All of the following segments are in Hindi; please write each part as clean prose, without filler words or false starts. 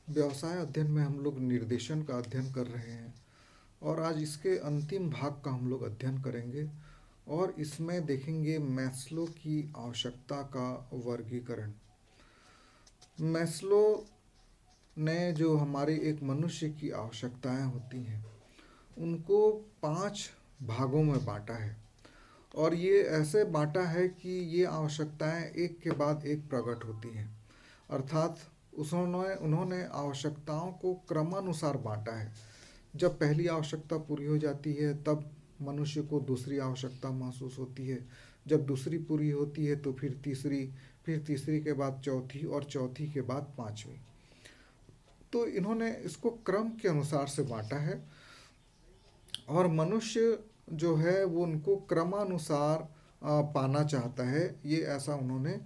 व्यवसाय अध्ययन में हम लोग निर्देशन का अध्ययन कर रहे हैं और आज इसके अंतिम भाग का हम लोग अध्ययन करेंगे और इसमें देखेंगे मैस्लो की आवश्यकता का वर्गीकरण। मैस्लो ने जो हमारे एक मनुष्य की आवश्यकताएं होती हैं उनको 5 भागों में बांटा है और ये ऐसे बांटा है कि ये आवश्यकताएं एक के बाद एक प्रकट होती हैं। अर्थात उन्होंने आवश्यकताओं को क्रमानुसार बांटा है। जब पहली आवश्यकता पूरी हो जाती है तब मनुष्य को दूसरी आवश्यकता महसूस होती है। जब दूसरी पूरी होती है तो फिर तीसरी के बाद चौथी और चौथी के बाद पांचवी। तो इन्होंने इसको क्रम के अनुसार से बांटा है और मनुष्य जो है वो उनको क्रमानुसार पाना चाहता है। ये ऐसा उन्होंने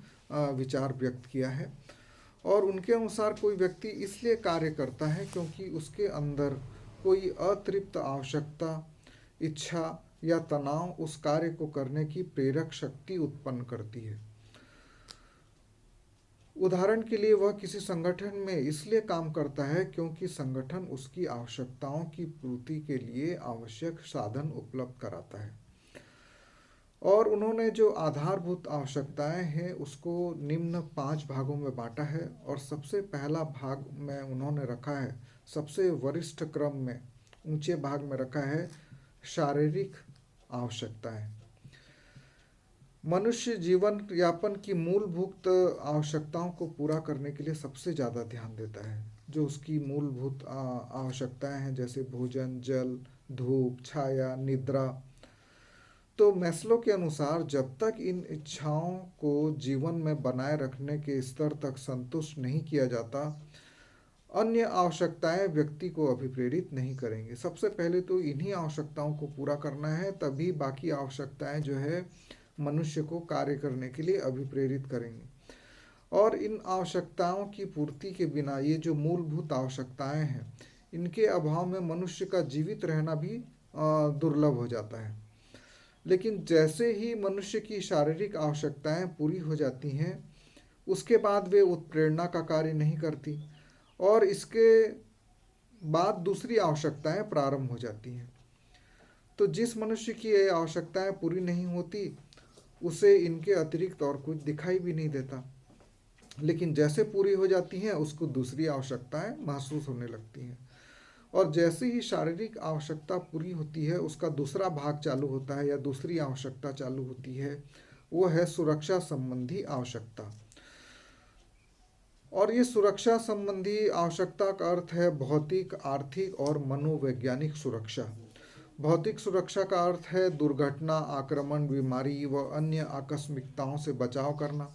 विचार व्यक्त किया है और उनके अनुसार कोई व्यक्ति इसलिए कार्य करता है क्योंकि उसके अंदर कोई अतृप्त आवश्यकता, इच्छा या तनाव उस कार्य को करने की प्रेरक शक्ति उत्पन्न करती है। उदाहरण के लिए वह किसी संगठन में इसलिए काम करता है क्योंकि संगठन उसकी आवश्यकताओं की पूर्ति के लिए आवश्यक साधन उपलब्ध कराता है। और उन्होंने जो आधारभूत आवश्यकताएं हैं उसको निम्न 5 भागों में बांटा है और सबसे पहला भाग में उन्होंने रखा है, सबसे वरिष्ठ क्रम में ऊंचे भाग में रखा है शारीरिक आवश्यकताएं। मनुष्य जीवन यापन की मूलभूत आवश्यकताओं को पूरा करने के लिए सबसे ज़्यादा ध्यान देता है। जो उसकी मूलभूत आवश्यकताएं हैं जैसे भोजन, जल, धूप, छाया, निद्रा। तो मैस्लो के अनुसार जब तक इन इच्छाओं को जीवन में बनाए रखने के स्तर तक संतुष्ट नहीं किया जाता, अन्य आवश्यकताएं व्यक्ति को अभिप्रेरित नहीं करेंगे। सबसे पहले तो इन्हीं आवश्यकताओं को पूरा करना है, तभी बाकी आवश्यकताएं जो है मनुष्य को कार्य करने के लिए अभिप्रेरित करेंगे। और इन आवश्यकताओं की पूर्ति के बिना ये जो मूलभूत आवश्यकताएं हैं इनके अभाव में मनुष्य का जीवित रहना भी दुर्लभ हो जाता है। लेकिन जैसे ही मनुष्य की शारीरिक आवश्यकताएं पूरी हो जाती हैं उसके बाद वे उत्प्रेरणा का कार्य नहीं करती और इसके बाद दूसरी आवश्यकताएं प्रारंभ हो जाती हैं। तो जिस मनुष्य की ये आवश्यकताएं पूरी नहीं होती उसे इनके अतिरिक्त और कुछ दिखाई भी नहीं देता, लेकिन जैसे पूरी हो जाती हैं उसको दूसरी आवश्यकताएं महसूस होने लगती हैं। और जैसे ही शारीरिक आवश्यकता पूरी होती है उसका दूसरा भाग चालू होता है या दूसरी आवश्यकता चालू होती है, वो है सुरक्षा संबंधी आवश्यकता। और ये सुरक्षा संबंधी आवश्यकता का अर्थ है भौतिक, आर्थिक और मनोवैज्ञानिक सुरक्षा। भौतिक सुरक्षा का अर्थ है दुर्घटना, आक्रमण, बीमारी व अन्य आकस्मिकताओं से बचाव करना।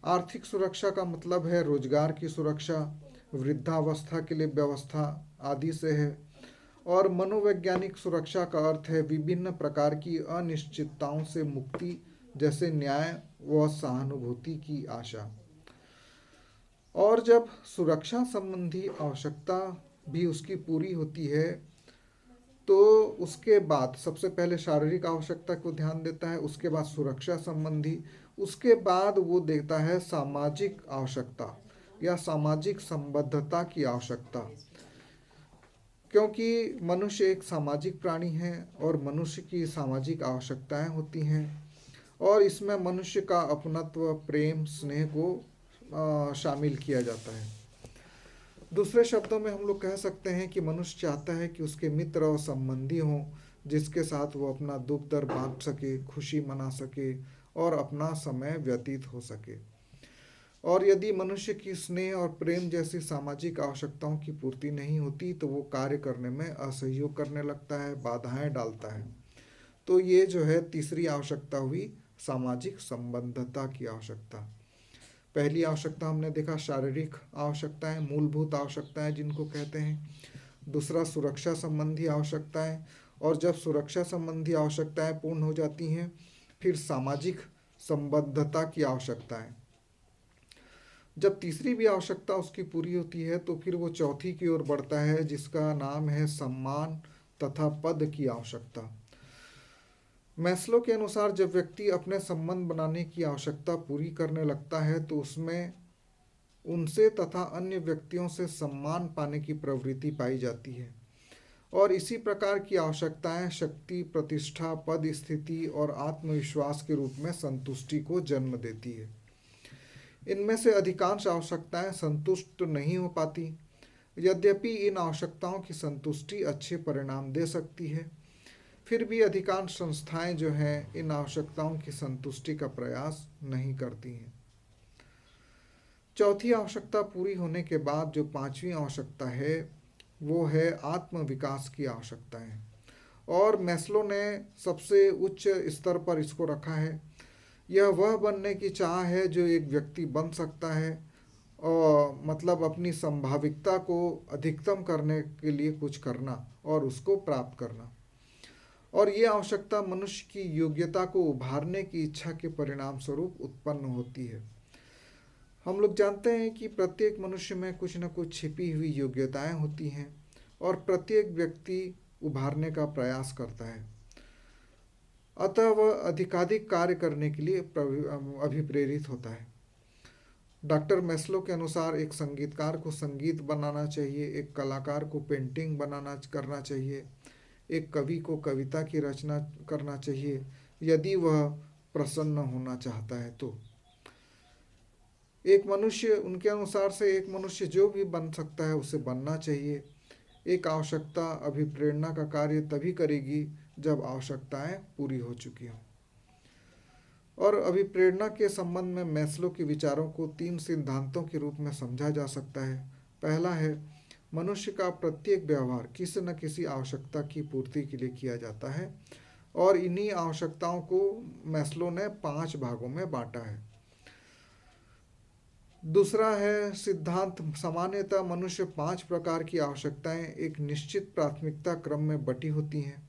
आर्थिक सुरक्षा का मतलब है रोजगार की सुरक्षा, वृद्धावस्था के लिए व्यवस्था आदि से है। और मनोवैज्ञानिक सुरक्षा का अर्थ है विभिन्न प्रकार की अनिश्चितताओं से मुक्ति, जैसे न्याय व सहानुभूति की आशा। और जब सुरक्षा संबंधी आवश्यकता भी उसकी पूरी होती है तो उसके बाद सबसे पहले शारीरिक आवश्यकता को ध्यान देता है, उसके बाद सुरक्षा संबंधी, उसके बाद वो देखता है सामाजिक आवश्यकता या सामाजिक संबद्धता की आवश्यकता। क्योंकि मनुष्य एक सामाजिक प्राणी है और मनुष्य की सामाजिक आवश्यकताएं होती हैं और इसमें मनुष्य का अपनत्व, प्रेम, स्नेह को शामिल किया जाता है। दूसरे शब्दों में हम लोग कह सकते हैं कि मनुष्य चाहता है कि उसके मित्र और संबंधी हों जिसके साथ वो अपना दुख दर्द बांट सके, खुशी मना सके और अपना समय व्यतीत हो सके। और यदि मनुष्य की स्नेह और प्रेम जैसी सामाजिक आवश्यकताओं की पूर्ति नहीं होती तो वो कार्य करने में असहयोग करने लगता है, बाधाएं डालता है। तो ये जो है तीसरी आवश्यकता हुई सामाजिक संबद्धता की आवश्यकता। पहली आवश्यकता हमने देखा शारीरिक आवश्यकताएं, मूलभूत आवश्यकताएं जिनको कहते हैं। दूसरा सुरक्षा संबंधी आवश्यकताएं, और जब सुरक्षा संबंधी आवश्यकताएं पूर्ण हो जाती हैं फिर सामाजिक संबद्धता की आवश्यकताएं। जब तीसरी भी आवश्यकता उसकी पूरी होती है तो फिर वो चौथी की ओर बढ़ता है जिसका नाम है सम्मान तथा पद की आवश्यकता। मैस्लो के अनुसार जब व्यक्ति अपने संबंध बनाने की आवश्यकता पूरी करने लगता है तो उसमें उनसे तथा अन्य व्यक्तियों से सम्मान पाने की प्रवृत्ति पाई जाती है। और इसी प्रकार की आवश्यकताएं शक्ति, प्रतिष्ठा, पद, स्थिति और आत्मविश्वास के रूप में संतुष्टि को जन्म देती है। इनमें से अधिकांश आवश्यकताएं संतुष्ट नहीं हो पाती। यद्यपि इन आवश्यकताओं की संतुष्टि अच्छे परिणाम दे सकती है, फिर भी अधिकांश संस्थाएं जो हैं इन आवश्यकताओं की संतुष्टि का प्रयास नहीं करती हैं। चौथी आवश्यकता पूरी होने के बाद जो पांचवी आवश्यकता है वो है आत्म विकास की आवश्यकताएं। और मैस्लो ने सबसे उच्च स्तर पर इसको रखा है। यह वह बनने की चाह है जो एक व्यक्ति बन सकता है, और मतलब अपनी संभाविकता को अधिकतम करने के लिए कुछ करना और उसको प्राप्त करना। और ये आवश्यकता मनुष्य की योग्यता को उभारने की इच्छा के परिणाम स्वरूप उत्पन्न होती है। हम लोग जानते हैं कि प्रत्येक मनुष्य में कुछ न कुछ छिपी हुई योग्यताएं होती हैं और प्रत्येक व्यक्ति उभारने का प्रयास करता है। अतः वह अधिकाधिक कार्य करने के लिए अभिप्रेरित होता है। डॉक्टर मैस्लो के अनुसार एक संगीतकार को संगीत बनाना चाहिए, एक कलाकार को पेंटिंग बनाना करना चाहिए, एक कवि को कविता की रचना करना चाहिए, यदि वह प्रसन्न होना चाहता है तो। एक मनुष्य, उनके अनुसार से एक मनुष्य जो भी बन सकता है उसे बनना चाहिए। एक आवश्यकता अभिप्रेरणा का कार्य तभी करेगी जब आवश्यकताएं पूरी हो चुकी हों। और अभिप्रेरणा के संबंध में मैस्लो के विचारों को 3 सिद्धांतों के रूप में समझा जा सकता है। पहला है, मनुष्य का प्रत्येक व्यवहार किसी न किसी आवश्यकता की पूर्ति के लिए किया जाता है, और इन्हीं आवश्यकताओं को मैस्लो ने 5 भागों में बांटा है। दूसरा है सिद्धांत, सामान्यतः मनुष्य 5 प्रकार की आवश्यकताएं एक निश्चित प्राथमिकता क्रम में बटी होती हैं।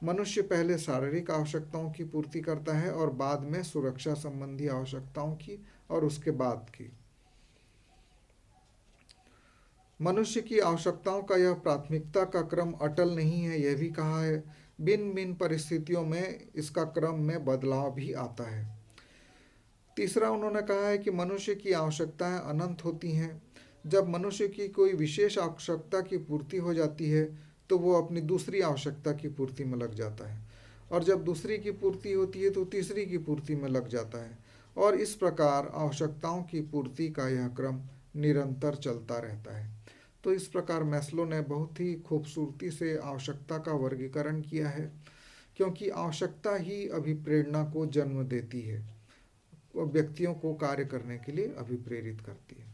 मनुष्य पहले शारीरिक आवश्यकताओं की पूर्ति करता है और बाद में सुरक्षा संबंधी आवश्यकताओं की और उसके बाद की। मनुष्य की आवश्यकताओं का यह प्राथमिकता का क्रम अटल नहीं है, यह भी कहा है। भिन्न भिन्न परिस्थितियों में इसका क्रम में बदलाव भी आता है। तीसरा उन्होंने कहा है कि मनुष्य की आवश्यकताएं अनंत होती हैं। जब मनुष्य की कोई विशेष आवश्यकता की पूर्ति हो जाती है तो वो अपनी दूसरी आवश्यकता की पूर्ति में लग जाता है, और जब दूसरी की पूर्ति होती है तो तीसरी की पूर्ति में लग जाता है, और इस प्रकार आवश्यकताओं की पूर्ति का यह क्रम निरंतर चलता रहता है। तो इस प्रकार मैस्लो ने बहुत ही खूबसूरती से आवश्यकता का वर्गीकरण किया है, क्योंकि आवश्यकता ही अभिप्रेरणा को जन्म देती है, व्यक्तियों को कार्य करने के लिए अभिप्रेरित करती है।